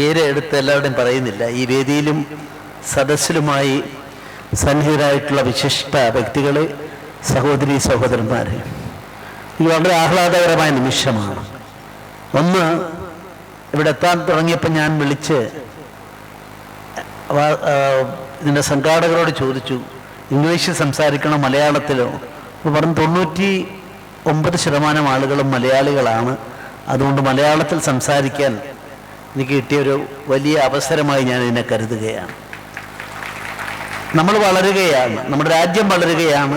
പേര് എടുത്ത് എല്ലാവരുടെയും പറയുന്നില്ല. ഈ വേദിയിലും സദസ്സിലുമായി സന്നിഹിതരായിട്ടുള്ള വിശിഷ്ട വ്യക്തികളെ, സഹോദരി സഹോദരന്മാരെ, ഇത് വളരെ ആഹ്ലാദകരമായ നിമിഷമാണ്. ഒന്ന്, ഇവിടെ എത്താൻ തുടങ്ങിയപ്പോൾ ഞാൻ വിളിച്ച് ഇതിൻ്റെ സംഘാടകരോട് ചോദിച്ചു, ഇംഗ്ലീഷിൽ സംസാരിക്കണോ മലയാളത്തിലോ? അപ്പോൾ പറഞ്ഞു 99% ആളുകളും മലയാളികളാണ്, അതുകൊണ്ട് മലയാളത്തിൽ സംസാരിക്കാൻ എനിക്ക് കിട്ടിയൊരു വലിയ അവസരമായി ഞാൻ ഇതിനെ കരുതുകയാണ്. നമ്മൾ വളരുകയാണ്, നമ്മുടെ രാജ്യം വളരുകയാണ്,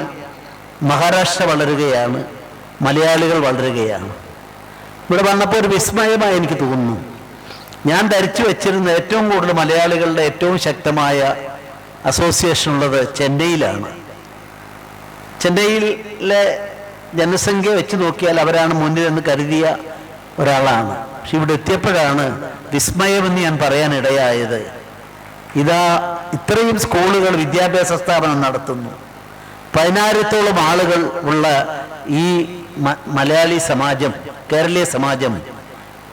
മഹാരാഷ്ട്ര വളരുകയാണ്, മലയാളികൾ വളരുകയാണ്. ഇവിടെ വന്നപ്പോൾ ഒരു വിസ്മയമായി എനിക്ക് തോന്നുന്നു. ഞാൻ ധരിച്ചു വെച്ചിരുന്ന ഏറ്റവും കൂടുതൽ മലയാളികളുടെ ഏറ്റവും ശക്തമായ അസോസിയേഷൻ ഉള്ളത് ചെന്നൈയിലാണ്. ചെന്നൈയിലെ ജനസംഖ്യ വെച്ച് നോക്കിയാൽ അവരാണ് മുന്നിൽ എന്ന് കരുതിയ ഒരാളാണ്. പക്ഷെ ഇവിടെ എത്തിയപ്പോഴാണ് വിസ്മയമെന്ന് ഞാൻ പറയാനിടയായത്. ഇത്രയും സ്കൂളുകൾ, വിദ്യാഭ്യാസ സ്ഥാപനം നടത്തുന്നു, 10,000-ഓളം ആളുകൾ ഉള്ള ഈ മലയാളി സമാജം, കേരളീയ സമാജം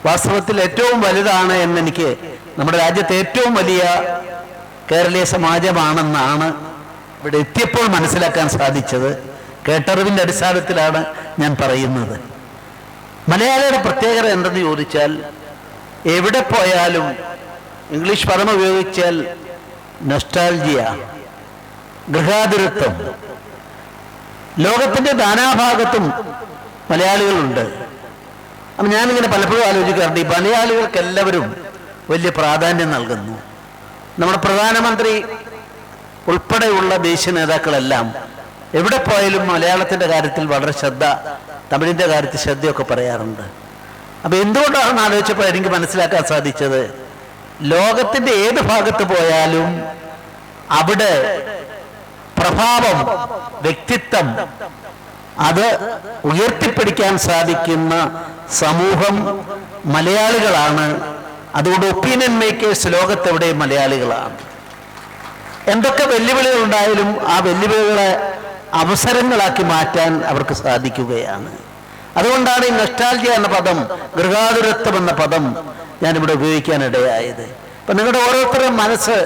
വാസ്തവത്തിൽ ഏറ്റവും വലുതാണ് എന്നെനിക്ക്, നമ്മുടെ രാജ്യത്തെ ഏറ്റവും വലിയ കേരളീയ സമാജമാണെന്നാണ് ഇവിടെ എത്തിയപ്പോൾ മനസ്സിലാക്കാൻ സാധിച്ചത്. കേട്ടറിവിൻ്റെ അടിസ്ഥാനത്തിലാണ് ഞാൻ പറയുന്നത്. മലയാളിയുടെ പ്രത്യേകത എന്തെന്ന് ചോദിച്ചാൽ, എവിടെ പോയാലും ഇംഗ്ലീഷ് പദം ഉപയോഗിച്ചാൽ നൊസ്റ്റാൾജിയ, ഗൃഹാതുരത്വം. ലോകത്തിൻ്റെ നാനാഭാഗത്തും മലയാളികളുണ്ട്. അപ്പം ഞാനിങ്ങനെ പലപ്പോഴും ആലോചിക്കാറുണ്ട്, ഈ മലയാളികൾക്ക് എല്ലാവരും വലിയ പ്രാധാന്യം നൽകുന്നു. നമ്മുടെ പ്രധാനമന്ത്രി ഉൾപ്പെടെയുള്ള ദേശീയ നേതാക്കളെല്ലാം എവിടെ പോയാലും മലയാളത്തിൻ്റെ കാര്യത്തിൽ വളരെ ശ്രദ്ധ, തമിഴിൻ്റെ കാര്യത്തിൽ ശ്രദ്ധയൊക്കെ പറയാറുണ്ട്. അപ്പം എന്തുകൊണ്ടാണെന്ന് ആലോചിച്ചപ്പോൾ എനിക്ക് മനസ്സിലാക്കാൻ സാധിച്ചത്, ലോകത്തിൻ്റെ ഏത് ഭാഗത്ത് പോയാലും അവിടെ പ്രഭാവം, വ്യക്തിത്വം അത് ഉയർത്തിപ്പിടിക്കാൻ സാധിക്കുന്ന സമൂഹം മലയാളികളാണ്. അതുകൊണ്ട് ഒപ്പീനിയൻ മേക്കേഴ്സ് ലോകത്തെവിടെയും മലയാളികളാണ്. എന്തൊക്കെ വെല്ലുവിളികൾ ഉണ്ടായാലും ആ വെല്ലുവിളികളെ അവസരങ്ങളാക്കി മാറ്റാൻ അവർക്ക് സാധിക്കുകയാണ്. അതുകൊണ്ടാണ് ഈ നൊസ്റ്റാൾജിയ എന്ന പദം, ഗൃഹാതുരത്വം എന്ന പദം ഞാനിവിടെ ഉപയോഗിക്കാനിടയായത്. അപ്പം നിങ്ങളുടെ ഓരോരുത്തരുടെയും മനസ്സ്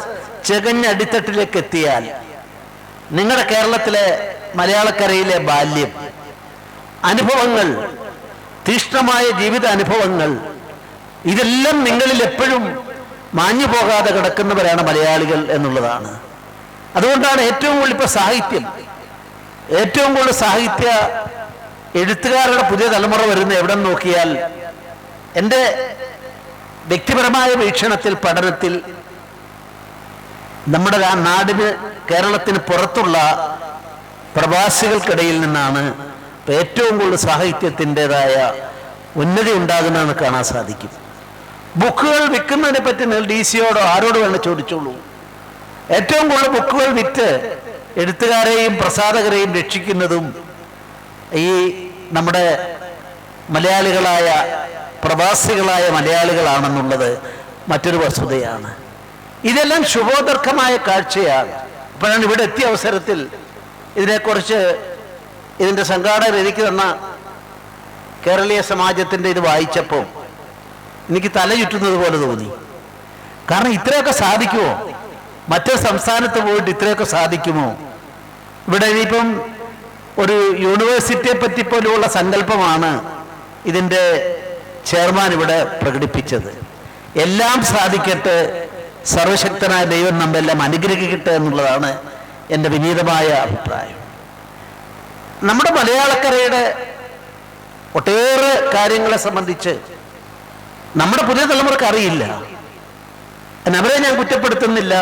ചെകഞ്ഞടിത്തട്ടിലേക്ക് എത്തിയാൽ, നിങ്ങളുടെ കേരളത്തിലെ മലയാളക്കരയിലെ ബാല്യം, അനുഭവങ്ങൾ, തീക്ഷ്ണമായ ജീവിത അനുഭവങ്ങൾ, ഇതെല്ലാം നിങ്ങളിൽ എപ്പോഴും മാഞ്ഞു പോകാതെ കിടക്കുന്നവരാണ് മലയാളികൾ എന്നുള്ളതാണ്. അതുകൊണ്ടാണ് ഏറ്റവും കൂടുതൽ ഇപ്പോൾ ഏറ്റവും കൂടുതൽ സാഹിത്യ എഴുത്തുകാരുടെ പുതിയ തലമുറ വരുന്ന എവിടെ നോക്കിയാൽ, എൻ്റെ വ്യക്തിപരമായ വീക്ഷണത്തിൽ, പഠനത്തിൽ, നമ്മുടെ നാടിന്, കേരളത്തിന് പുറത്തുള്ള പ്രവാസികൾക്കിടയിൽ നിന്നാണ് ഏറ്റവും കൂടുതൽ സാഹിത്യത്തിൻ്റെതായ ഉന്നതി ഉണ്ടാകുന്നതെന്ന് കാണാൻ സാധിക്കും. ബുക്കുകൾ വിൽക്കുന്നതിനെ പറ്റി നിങ്ങൾ DC-യോടോ ആരോട് വേണം ചോദിച്ചോളൂ. ഏറ്റവും കൂടുതൽ ബുക്കുകൾ വിറ്റ് എഴുത്തുകാരെയും പ്രസാധകരെയും രക്ഷിക്കുന്നതും ഈ നമ്മുടെ മലയാളികളായ, പ്രവാസികളായ മലയാളികളാണെന്നുള്ളത് മറ്റൊരു വസ്തുതയാണ്. ഇതെല്ലാം ശുഭോദർക്കമായ കാഴ്ചയാണ്. അപ്പോഴാണ് ഇവിടെ എത്തിയ അവസരത്തിൽ ഇതിനെക്കുറിച്ച് ഇതിൻ്റെ സംഘാടകർ എനിക്ക് തന്ന കേരളീയ സമാജത്തിൻ്റെ ഇത് വായിച്ചപ്പോൾ എനിക്ക് തല ചുറ്റുന്നത് പോലെ തോന്നി. കാരണം ഇത്രയൊക്കെ സാധിക്കുമോ? മറ്റൊരു സംസ്ഥാനത്ത് പോയിട്ട് ഇത്രയൊക്കെ സാധിക്കുമോ? ഇവിടെ ഇനിയിപ്പം ഒരു യൂണിവേഴ്സിറ്റിയെ പറ്റി പോലുള്ള സങ്കല്പമാണ് ഇതിൻ്റെ ചെയർമാൻ ഇവിടെ പ്രകടിപ്പിച്ചത്. എല്ലാം സാധിക്കട്ടെ, സർവശക്തനായ ദൈവം നമ്മെല്ലാം അനുഗ്രഹിക്കട്ടെ എന്നുള്ളതാണ് എൻ്റെ വിനീതമായ അഭിപ്രായം. നമ്മുടെ മലയാളക്കരയുടെ ഒട്ടേറെ കാര്യങ്ങളെ സംബന്ധിച്ച് നമ്മുടെ പുതിയ തലമുറക്ക് അറിയില്ല. അവരെ ഞാൻ കുറ്റപ്പെടുത്തുന്നില്ല.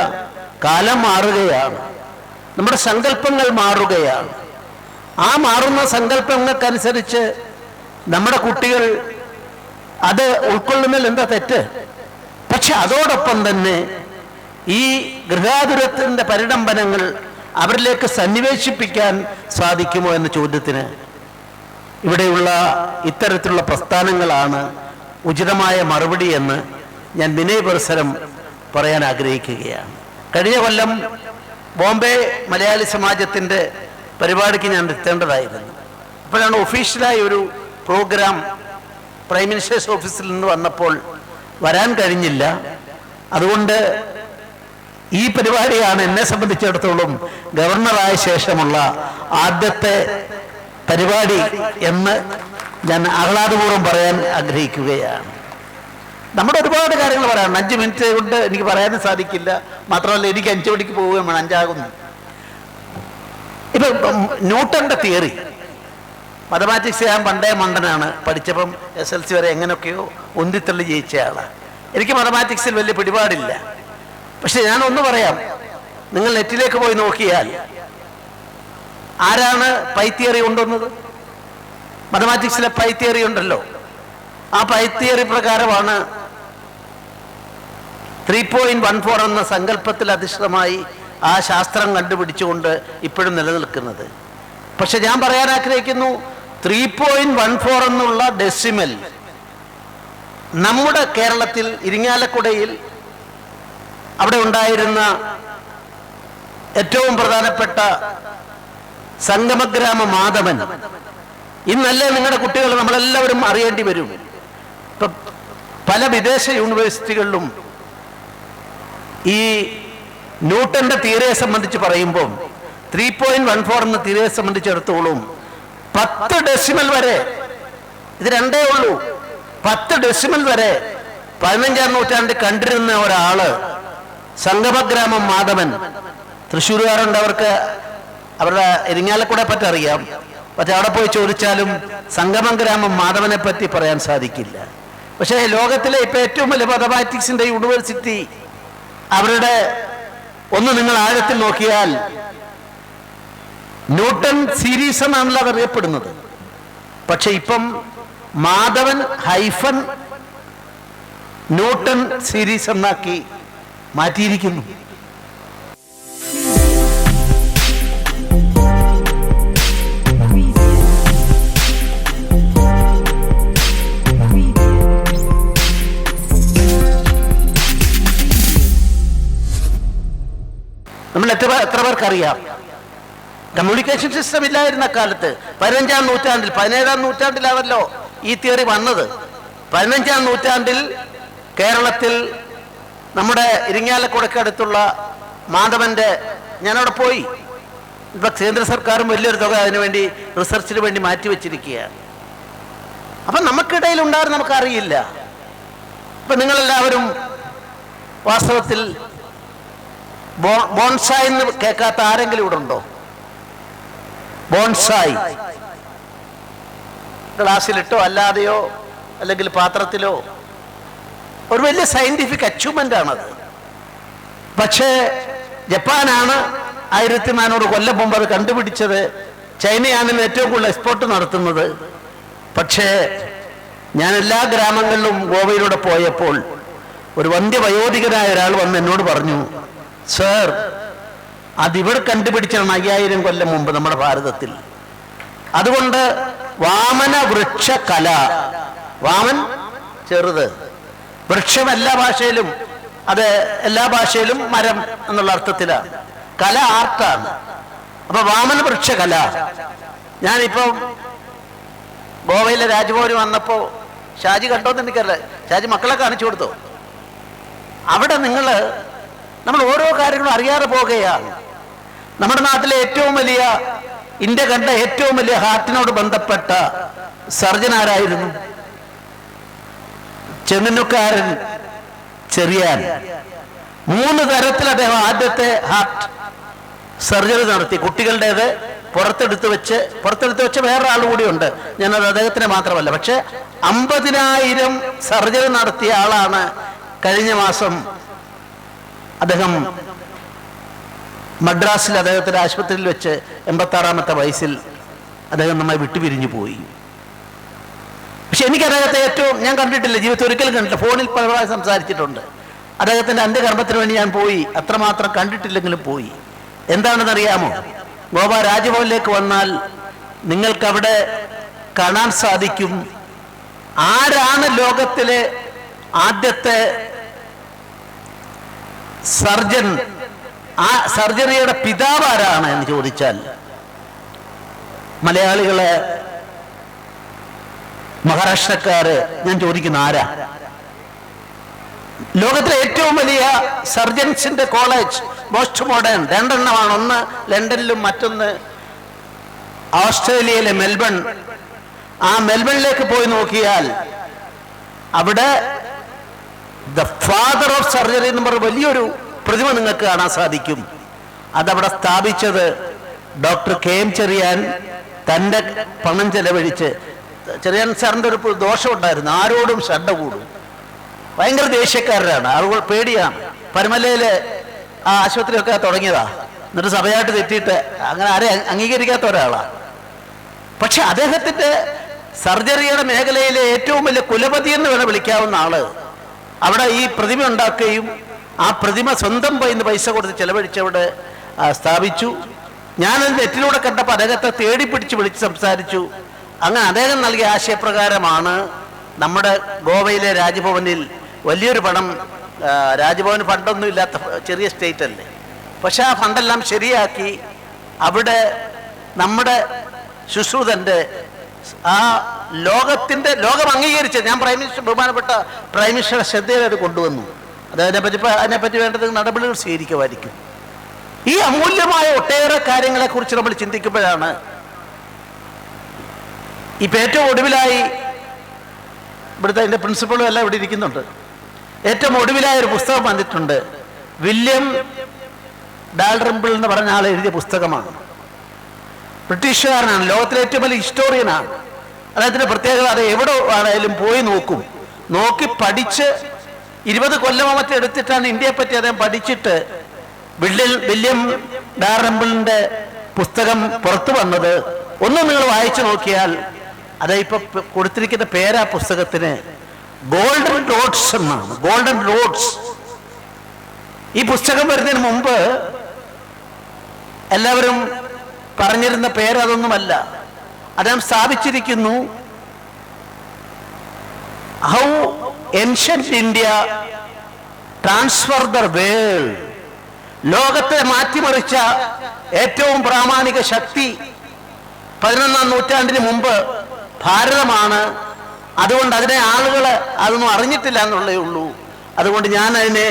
കാലം മാറുകയാണ്, നമ്മുടെ സങ്കല്പങ്ങൾ മാറുകയാണ്. ആ മാറുന്ന സങ്കല്പങ്ങൾക്കനുസരിച്ച് നമ്മുടെ കുട്ടികൾ അത് ഉൾക്കൊള്ളുന്നതിൽ എന്താ തെറ്റ്? പക്ഷെ അതോടൊപ്പം തന്നെ ഈ ഗൃഹാതുരത്തിൻ്റെ പരിണംബനങ്ങൾ അവരിലേക്ക് സന്നിവേശിപ്പിക്കാൻ സാധിക്കുമോ എന്ന ചോദ്യത്തിന് ഇവിടെയുള്ള ഇത്തരത്തിലുള്ള പ്രസ്ഥാനങ്ങളാണ് ഉചിതമായ മറുപടി എന്ന് ഞാൻ വിനയപുരസ്സരം പറയാൻ ആഗ്രഹിക്കുകയാണ്. കഴിഞ്ഞ കൊല്ലം ബോംബെ മലയാളി സമാജത്തിൻ്റെ പരിപാടിക്ക് ഞാൻ എത്തേണ്ടതായിരുന്നു. അപ്പോഴാണ് ഒഫീഷ്യലായി ഒരു പ്രോഗ്രാം പ്രൈം മിനിസ്റ്റേഴ്സ് ഓഫീസിൽ നിന്ന് വന്നപ്പോൾ വരാൻ കഴിഞ്ഞില്ല. അതുകൊണ്ട് ഈ പരിപാടിയാണ് എന്നെ സംബന്ധിച്ചിടത്തോളം ഗവർണറായ ശേഷമുള്ള ആദ്യത്തെ പരിപാടി എന്ന് ഞാൻ ആഹ്ലാദപൂർവ്വം പറയാൻ ആഗ്രഹിക്കുകയാണ്. നമ്മുടെ ഒരുപാട് കാര്യങ്ങൾ പറയാം. 5 മിനിറ്റ് കൊണ്ട് എനിക്ക് പറയാനും സാധിക്കില്ല. മാത്രമല്ല എനിക്ക് 5 മണിക്ക് പോവുകയും വേണം, 5 ഇപ്പം ന്യൂട്ടന്റെ തിയറി, മാത്തമാറ്റിക്സ് ഞാൻ പണ്ടേ മണ്ടനാണ്. പഠിച്ചപ്പം SLC വരെ എങ്ങനെയൊക്കെയോ ഉന്തിത്തള്ളി ജയിച്ച ആളാണ്. എനിക്ക് മാത്തമാറ്റിക്സിൽ വലിയ പിടിപാടില്ല. പക്ഷെ ഞാനൊന്ന് പറയാം, നിങ്ങൾ നെറ്റിലേക്ക് പോയി നോക്കിയാൽ ആരാണ് പൈ തിയറി കൊണ്ടുവന്നത്? മാത്തമാറ്റിക്സിലെ പൈ തിയറി ഉണ്ടല്ലോ. ആ പൈ തിയറി പ്രകാരമാണ് 3.14 എന്ന സങ്കല്പത്തിൽ അധിഷ്ഠിതമായി ആ ശാസ്ത്രം കണ്ടുപിടിച്ചുകൊണ്ട് ഇപ്പോഴും നിലനിൽക്കുന്നത്. പക്ഷെ ഞാൻ പറയാൻ ആഗ്രഹിക്കുന്നു, 3.14 എന്നുള്ള ഡെസിമൽ നമ്മുടെ കേരളത്തിൽ ഇരിങ്ങാലക്കുടയിൽ അവിടെ ഉണ്ടായിരുന്ന ഏറ്റവും പ്രധാനപ്പെട്ട സംഗമഗ്രാമ മാധവൻ, ഇന്നല്ലേ നിങ്ങളുടെ കുട്ടികൾ നമ്മളെല്ലാവരും അറിയേണ്ടി വരും. ഇപ്പൊ പല വിദേശ യൂണിവേഴ്സിറ്റികളിലും ഈ ന്യൂട്ടന്റെ തിയറിയെ സംബന്ധിച്ച് പറയുമ്പോൾ 3.14 എന്ന തിയറിയെ സംബന്ധിച്ചിടത്തോളം 10 ഡെസിമൽ വരെ, ഇത് 2 ഉള്ളൂ, 10 ഡെസിമൽ വരെ 15-ാം നൂറ്റാണ്ടിൽ കണ്ടിരുന്ന ഒരാള് സംഗമഗ്രാമം മാധവൻ. തൃശ്ശൂരുകാരുണ്ട്, അവർക്ക് അവരുടെ ഇരിങ്ങാലക്കുടയെ പറ്റി അറിയാം. പക്ഷെ അവിടെ പോയി ചോദിച്ചാലും സംഗമഗ്രാമം മാധവനെ പറ്റി പറയാൻ സാധിക്കില്ല. പക്ഷേ ലോകത്തിലെ ഇപ്പൊ ഏറ്റവും വലിയ മാത്തമാറ്റിക്സിന്റെ യൂണിവേഴ്സിറ്റി, അവരുടെ ഒന്ന് നിങ്ങൾ ആഴത്തിൽ നോക്കിയാൽ ന്യൂട്ടൺ സീരീസ് എന്നാണല്ലോ അത് അറിയപ്പെടുന്നത്. പക്ഷെ ഇപ്പം മാധവൻ ഹൈഫൻ ന്യൂട്ടൺ സീരീസ് എന്നാക്കി മാറ്റിയിരിക്കുന്നു. നമ്മൾ എത്ര പേർക്കറിയാം, കമ്മ്യൂണിക്കേഷൻ സിസ്റ്റം ഇല്ലായിരുന്ന കാലത്ത് 15-ാം നൂറ്റാണ്ടിൽ 17-ാം നൂറ്റാണ്ടിലാണല്ലോ ഈ തിയറി വന്നത്. 15-ാം നൂറ്റാണ്ടിൽ കേരളത്തിൽ നമ്മുടെ ഇരിങ്ങാലക്കുടക്കടുത്തുള്ള മാധവന്റെ, ഞാനവിടെ പോയി. ഇപ്പൊ കേന്ദ്ര സർക്കാരും വലിയൊരു തുക അതിനുവേണ്ടി റിസർച്ചിന് വേണ്ടി മാറ്റിവെച്ചിരിക്കുകയാണ്. അപ്പൊ നമുക്കിടയിൽ ഉണ്ടായിരുന്നു നമുക്കറിയില്ല. ഇപ്പൊ നിങ്ങളെല്ലാവരും വാസ്തവത്തിൽ ബോൺസായി എന്ന് കേൾക്കാത്ത ആരെങ്കിലും ഇവിടെ ഉണ്ടോ? ബോൺസായി ഗ്ലാസ്സിലിട്ടോ അല്ലാതെയോ അല്ലെങ്കിൽ പാത്രത്തിലോ ഒരു വലിയ സയന്റിഫിക് അച്ചീവ്മെന്റ് ആണത്. പക്ഷേ ജപ്പാനാണ് 1400 കൊല്ലം മുമ്പ് അത് കണ്ടുപിടിച്ചത്. ചൈനയാണ് ഏറ്റവും കൂടുതൽ എക്സ്പോർട്ട് നടത്തുന്നത്. പക്ഷേ ഞാൻ എല്ലാ ഗ്രാമങ്ങളിലും ഗോവയിലൂടെ പോയപ്പോൾ ഒരു വന്ധ്യവയോധികനായ ഒരാൾ വന്ന് എന്നോട് പറഞ്ഞു, സർ, അതിവിടെ കണ്ടുപിടിച്ചാണ് 5000 കൊല്ലം മുമ്പ് നമ്മുടെ ഭാരതത്തിൽ. അതുകൊണ്ട് വാമന വൃക്ഷ കല, വാമൻ ചെറുത്, വൃക്ഷം എല്ലാ ഭാഷയിലും, അത് എല്ലാ ഭാഷയിലും മരം എന്നുള്ള അർത്ഥത്തിലാണ്. കല ആർട്ടാണ്. അപ്പൊ വാമന വൃക്ഷ കല. ഞാനിപ്പം ഗോവയിലെ രാജ്ഭവന് വന്നപ്പോ ഷാജി കണ്ടോന്ന് എനിക്കറിയില്ല, ഷാജി മക്കളെ കാണിച്ചു കൊടുത്തോ? അവിടെ നമ്മൾ ഓരോ കാര്യങ്ങളും അറിയാതെ പോകുകയാണ്. നമ്മുടെ നാട്ടിലെ ഏറ്റവും വലിയ, ഇന്ത്യ കണ്ട ഏറ്റവും വലിയ ഹാർട്ടിനോട് ബന്ധപ്പെട്ട സർജൻ ആരായിരുന്നു? ചെങ്ങന്നൂർക്കാരൻ ചെറിയാൻ. 3 തരത്തിൽ അദ്ദേഹം ആദ്യത്തെ ഹാർട്ട് സർജറി നടത്തി. കുട്ടികളുടേത് പുറത്തെടുത്ത് വെച്ച് വേറൊരാൾ കൂടിയുണ്ട്, ഞാനത് അദ്ദേഹത്തിന് മാത്രമല്ല. പക്ഷെ 50,000 സർജറി നടത്തിയ ആളാണ്. കഴിഞ്ഞ മാസം അദ്ദേഹം മദ്രാസിൽ അദ്ദേഹത്തിന്റെ ആശുപത്രിയിൽ വെച്ച് 86-ാമത്തെ വയസ്സിൽ അദ്ദേഹം നമ്മെ വിട്ടുപിരിഞ്ഞു പോയി. പക്ഷെ എനിക്ക് അദ്ദേഹത്തെ ഞാൻ കണ്ടിട്ടില്ല, ജീവിതത്തിൽ ഒരിക്കലും കണ്ടിട്ടില്ല. ഫോണിൽ പലവായി സംസാരിച്ചിട്ടുണ്ട്. അദ്ദേഹത്തിന്റെ അന്ത്യകർമ്മത്തിന് വേണ്ടി ഞാൻ പോയി, അത്രമാത്രം കണ്ടിട്ടില്ലെങ്കിലും പോയി. എന്താണെന്നറിയാമോ? ഗോവ രാജ്ഭവനിലേക്ക് വന്നാൽ നിങ്ങൾക്കവിടെ കാണാൻ സാധിക്കും ആരാണ് ലോകത്തിലെ ആദ്യത്തെ സർജൻ. ആ സർജറിയുടെ പിതാവ് ആരാണ് എന്ന് ചോദിച്ചാൽ മലയാളികളെ, മഹാരാഷ്ട്രക്കാര്, ഞാൻ ചോദിക്കുന്ന ആരാ? ലോകത്തിലെ ഏറ്റവും വലിയ സർജൻസിന്റെ കോളേജ്, മോസ്റ്റ് മോഡേൺ, രണ്ടെണ്ണമാണ്. ഒന്ന് ലണ്ടനിലും മറ്റൊന്ന് ഓസ്ട്രേലിയയിലെ മെൽബൺ. ആ മെൽബണിലേക്ക് പോയി നോക്കിയാൽ അവിടെ ദ ഫാദർ ഓഫ് സർജറി എന്ന് പറഞ്ഞ വലിയൊരു പ്രതിമ നിങ്ങൾക്ക് കാണാൻ സാധിക്കും. അതവിടെ സ്ഥാപിച്ചത് ഡോക്ടർ KM ചെറിയാൻ തൻ്റെ പണം ചെലവഴിച്ച്. ചെറിയാൻ സാറിൻ്റെ ഒരു ദോഷമുണ്ടായിരുന്നു, ആരോടും ശ്രദ്ധ കൂടും, ഭയങ്കര ദേഷ്യക്കാരനാണ്, ആളുകൾ പേടിയാണ്. പരുമലയിലെ ആ ആശുപത്രിയൊക്കെ തുടങ്ങിയതാ, എന്നിട്ട് സഭയായിട്ട് തെറ്റിയിട്ട് അങ്ങനെ ആരെ അംഗീകരിക്കാത്ത ഒരാളാണ്. പക്ഷെ അദ്ദേഹത്തിൻ്റെ സർജറിയുടെ മേഖലയിലെ ഏറ്റവും വലിയ കുലപതി എന്ന് വേണം വിളിക്കാവുന്ന ആള് അവിടെ ഈ പ്രതിമ ഉണ്ടാക്കുകയും ആ പ്രതിമ സ്വന്തം പൈസ കൊടുത്ത് ചെലവഴിച്ചവിടെ സ്ഥാപിച്ചു. ഞാനത് നെറ്റിലൂടെ കണ്ടപ്പോൾ അദ്ദേഹത്തെ തേടി പിടിച്ച് വിളിച്ച് സംസാരിച്ചു. അങ്ങനെ അദ്ദേഹം നൽകിയ ആശയപ്രകാരമാണ് നമ്മുടെ ഗോവയിലെ രാജ്ഭവനിൽ വലിയൊരു പണം, രാജ്ഭവന് ഫണ്ടൊന്നും ഇല്ലാത്ത ചെറിയ സ്റ്റേറ്റ് അല്ലേ, പക്ഷെ ആ ഫണ്ടെല്ലാം ശരിയാക്കി അവിടെ നമ്മുടെ ശുശ്രൂതൻ്റെ ആ ലോകം അംഗീകരിച്ച്, ഞാൻ ബഹുമാനപ്പെട്ട പ്രൈം മിനിസ്റ്ററുടെ ശ്രദ്ധയിൽ അത് കൊണ്ടുവന്നു. അതിനെപ്പറ്റി വേണ്ടത് നടപടികൾ സ്വീകരിക്കുമായിരിക്കും. ഈ അമൂല്യമായ ഒട്ടേറെ കാര്യങ്ങളെക്കുറിച്ച് നമ്മൾ ചിന്തിക്കുമ്പോഴാണ് ഇപ്പം ഏറ്റവും ഒടുവിലായി ഇവിടുത്തെ അതിൻ്റെ പ്രിൻസിപ്പളും എല്ലാം ഇവിടെ ഇരിക്കുന്നുണ്ട്. ഏറ്റവും ഒടുവിലായ ഒരു പുസ്തകം വന്നിട്ടുണ്ട്. വില്യം ഡാൽറിംബിൾ എന്ന് പറഞ്ഞ ആൾ എഴുതിയ പുസ്തകമാണ്. ബ്രിട്ടീഷുകാരനാണ്, ലോകത്തിലെ ഏറ്റവും വലിയ ഹിസ്റ്റോറിയനാണ്. അദ്ദേഹത്തിൻ്റെ പ്രത്യേകത അത് എവിടെ ആണെങ്കിലും പോയി നോക്കും, നോക്കി പഠിച്ച് 20 കൊല്ലമോ മറ്റോ എടുത്തിട്ടാണ് ഇന്ത്യയെ പറ്റി അദ്ദേഹം പഠിച്ചിട്ട് വില്യം ഡാൽറിംബിളിൻ്റെ പുസ്തകം പുറത്തു വന്നത്. ഒന്നും നിങ്ങൾ വായിച്ചു നോക്കിയാൽ അത് ഇപ്പൊ കൊടുത്തിരിക്കുന്ന പേരാ പുസ്തകത്തിന് ഗോൾഡൻ റോഡ്സ് എന്നാണ്. Golden roads. ഈ പുസ്തകം വരുന്നതിന് മുമ്പ് എല്ലാവരും പറഞ്ഞിരുന്ന പേര് അതൊന്നുമല്ല. അദ്ദേഹം സ്ഥാപിച്ചിരിക്കുന്നു how ancient India transfer the world. ലോകത്തെ മാറ്റിമറിച്ച ഏറ്റവും പ്രാമാണിക ശക്തി 11ാം നൂറ്റാണ്ടിന് മുമ്പ് ഭാരതമാണ്. അതുകൊണ്ട് അതിനെ ആളുകൾ അതൊന്നും അറിഞ്ഞിട്ടില്ല എന്നുള്ളേ ഉള്ളൂ. അതുകൊണ്ട് ഞാൻ അതിനെ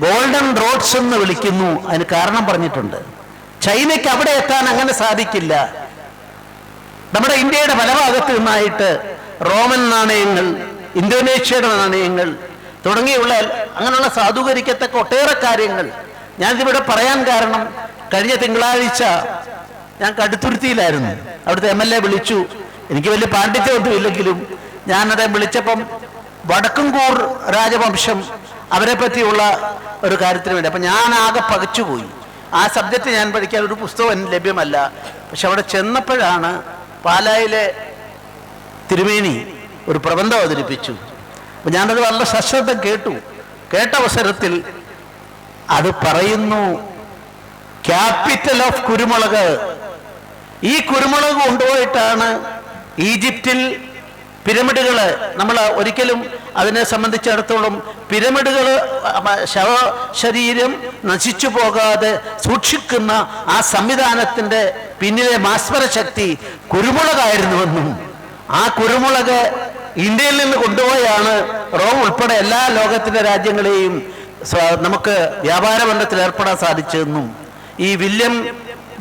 ഗോൾഡൻ റോഡ്സ് എന്ന് വിളിക്കുന്നു. അതിന് കാരണം പറഞ്ഞിട്ടുണ്ട്. ചൈനയ്ക്ക് അവിടെ എത്താൻ അങ്ങനെ സാധിക്കില്ല. നമ്മുടെ ഇന്ത്യയുടെ പല ഭാഗത്ത് നിന്നായിട്ട് റോമൻ നാണയങ്ങൾ, ഇന്തോനേഷ്യയുടെ നാണയങ്ങൾ തുടങ്ങിയുള്ള അങ്ങനെയുള്ള സാധൂകരിക്കത്തക്ക ഒട്ടേറെ കാര്യങ്ങൾ ഞാനിതിവിടെ പറയാൻ കാരണം, കഴിഞ്ഞ തിങ്കളാഴ്ച ഞാൻ കടുത്തുരുത്തിയിലായിരുന്നു. അവിടുത്തെ MLA വിളിച്ചു. എനിക്ക് വലിയ പാണ്ഡിത്യമൊന്നും ഇല്ലെങ്കിലും ഞാനത് വിളിച്ചപ്പം വടക്കുംകൂർ രാജവംശം അവരെ പറ്റിയുള്ള ഒരു കാര്യത്തിന് വേണ്ടി, അപ്പം ഞാൻ ആകെ പകച്ചുപോയി. ആ സബ്ജക്റ്റ് ഞാൻ പഠിക്കാൻ ഒരു പുസ്തകം ലഭ്യമല്ല. പക്ഷെ അവിടെ ചെന്നപ്പോഴാണ് പാലായിലെ തിരുമേനി ഒരു പ്രബന്ധം അവതരിപ്പിച്ചു. അപ്പം ഞാനത് വളരെ സശ്രദ്ധ കേട്ട അവസരത്തിൽ അത് പറയുന്നു, ക്യാപിറ്റൽ ഓഫ് കുരുമുളക്. ഈ കുരുമുളക് കൊണ്ടുപോയിട്ടാണ് ഈജിപ്തിൽ പിരമിഡുകൾ, നമ്മൾ ഒരിക്കലും അതിനെ സംബന്ധിച്ചിടത്തോളം പിരമിഡുകൾ ശരീരം നശിച്ചു പോകാതെ സൂക്ഷിക്കുന്ന ആ സംവിധാനത്തിൻ്റെ പിന്നിലെ മാസ്മര ശക്തി കുരുമുളകായിരുന്നുവെന്നും ആ കുരുമുളക് ഇന്ത്യയിൽ നിന്ന് കൊണ്ടുപോയാണ് റോം ഉൾപ്പെടെ എല്ലാ ലോകത്തിൻ്റെ രാജ്യങ്ങളെയും നമുക്ക് വ്യാപാര ബന്ധത്തിൽ ഏർപ്പെടാൻ സാധിച്ചതെന്നും ഈ വില്യം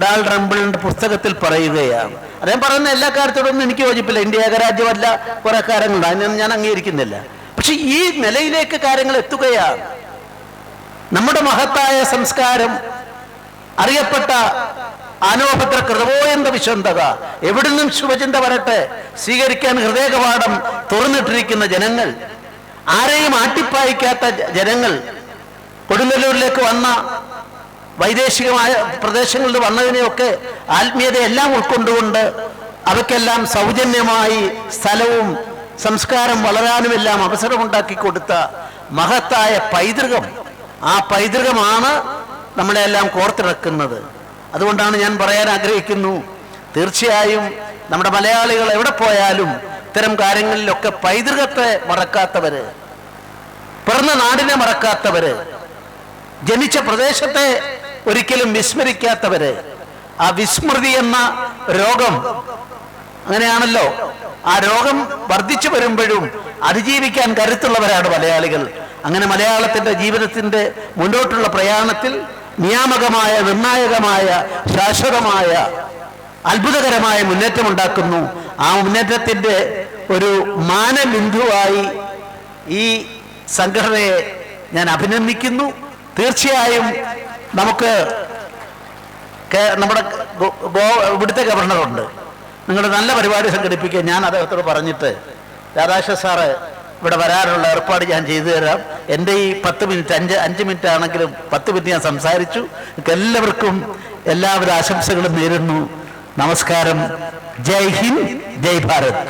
ഡാൽറിംബിളിന്റെ പുസ്തകത്തിൽ പറയുകയാണ്. അദ്ദേഹം പറയുന്ന എല്ലാ കാര്യത്തോടൊന്നും എനിക്ക് യോജിപ്പില്ല. ഇന്ത്യ ഏകരാജ്യമല്ല, കുറെ കാര്യങ്ങളുണ്ട്, അതിനൊന്നും ഞാൻ അംഗീകരിക്കുന്നില്ല. പക്ഷെ ഈ നിലയിലേക്ക് കാര്യങ്ങൾ എത്തുകയാണ്. നമ്മുടെ മഹത്തായ സംസ്കാരം അറിയപ്പെട്ട ആനോഭദ്ര കൃതവോയന്ത വിശ്വന്തക, എവിടുന്നും ശുഭചിന്ത വരട്ടെ സ്വീകരിക്കാൻ ഹൃദയകവാടം തുറന്നിട്ടിരിക്കുന്ന ജനങ്ങൾ, ആരെയും ആട്ടിപ്പായിക്കാത്ത ജനങ്ങൾ, കൊടുങ്ങല്ലൂരിലേക്ക് വന്ന വൈദേശികമായ പ്രദേശങ്ങളിൽ വന്നതിനെയൊക്കെ ആത്മീയതയെല്ലാം ഉൾക്കൊണ്ടുകൊണ്ട് അവയ്ക്കെല്ലാം സൗജന്യമായി സ്ഥലവും സംസ്കാരം വളരാനുമെല്ലാം അവസരമുണ്ടാക്കി കൊടുത്ത മഹത്തായ പൈതൃകം, ആ പൈതൃകമാണ് നമ്മളെല്ലാം കോർത്തിണക്കുന്നത്. അതുകൊണ്ടാണ് ഞാൻ പറയാൻ ആഗ്രഹിക്കുന്നു, തീർച്ചയായും നമ്മുടെ മലയാളികൾ എവിടെ പോയാലും ഇത്തരം കാര്യങ്ങളിലൊക്കെ പൈതൃകത്തെ മറക്കാത്തവര്, പിറന്ന നാടിനെ മറക്കാത്തവര്, ജനിച്ച പ്രദേശത്തെ ഒരിക്കലും വിസ്മരിക്കാത്തവര്, ആ വിസ്മൃതി എന്ന രോഗം അങ്ങനെയാണല്ലോ, ആ രോഗം വർദ്ധിച്ചു വരുമ്പോഴും അതിജീവിക്കാൻ കരുത്തുള്ളവരാണ് മലയാളികൾ. അങ്ങനെ മലയാളത്തിൻ്റെ ജീവിതത്തിൻ്റെ മുന്നോട്ടുള്ള പ്രയാണത്തിൽ നിയാമകമായ, നിർണായകമായ, ശാശ്വതമായ, അത്ഭുതകരമായ മുന്നേറ്റമുണ്ടാക്കുന്നു. ആ മുന്നേറ്റത്തിൻ്റെ ഒരു മാനബിന്ദുവായി ഈ സംഘടനയെ ഞാൻ അഭിനന്ദിക്കുന്നു. തീർച്ചയായും നമുക്ക് നമ്മുടെ ഇവിടുത്തെ ഗവർണറുണ്ട്, നിങ്ങളുടെ നല്ല പരിപാടി സംഘടിപ്പിക്കുക. ഞാൻ അദ്ദേഹത്തോട് പറഞ്ഞിട്ട് രാധാകൃഷ്ണ സാറ് ഇവിടെ വരാനുള്ള ഏർപ്പാട് ഞാൻ ചെയ്തു തരാം. എൻ്റെ ഈ 10 മിനിറ്റ് 5 മിനിറ്റ് ആണെങ്കിലും 10 മിനിറ്റ് ഞാൻ സംസാരിച്ചു. എല്ലാവർക്കും എല്ലാവിധ ആശംസകളും നേരുന്നു. നമസ്കാരം. ജയ് ഹിന്ദ്, ജയ് ഭാരത്.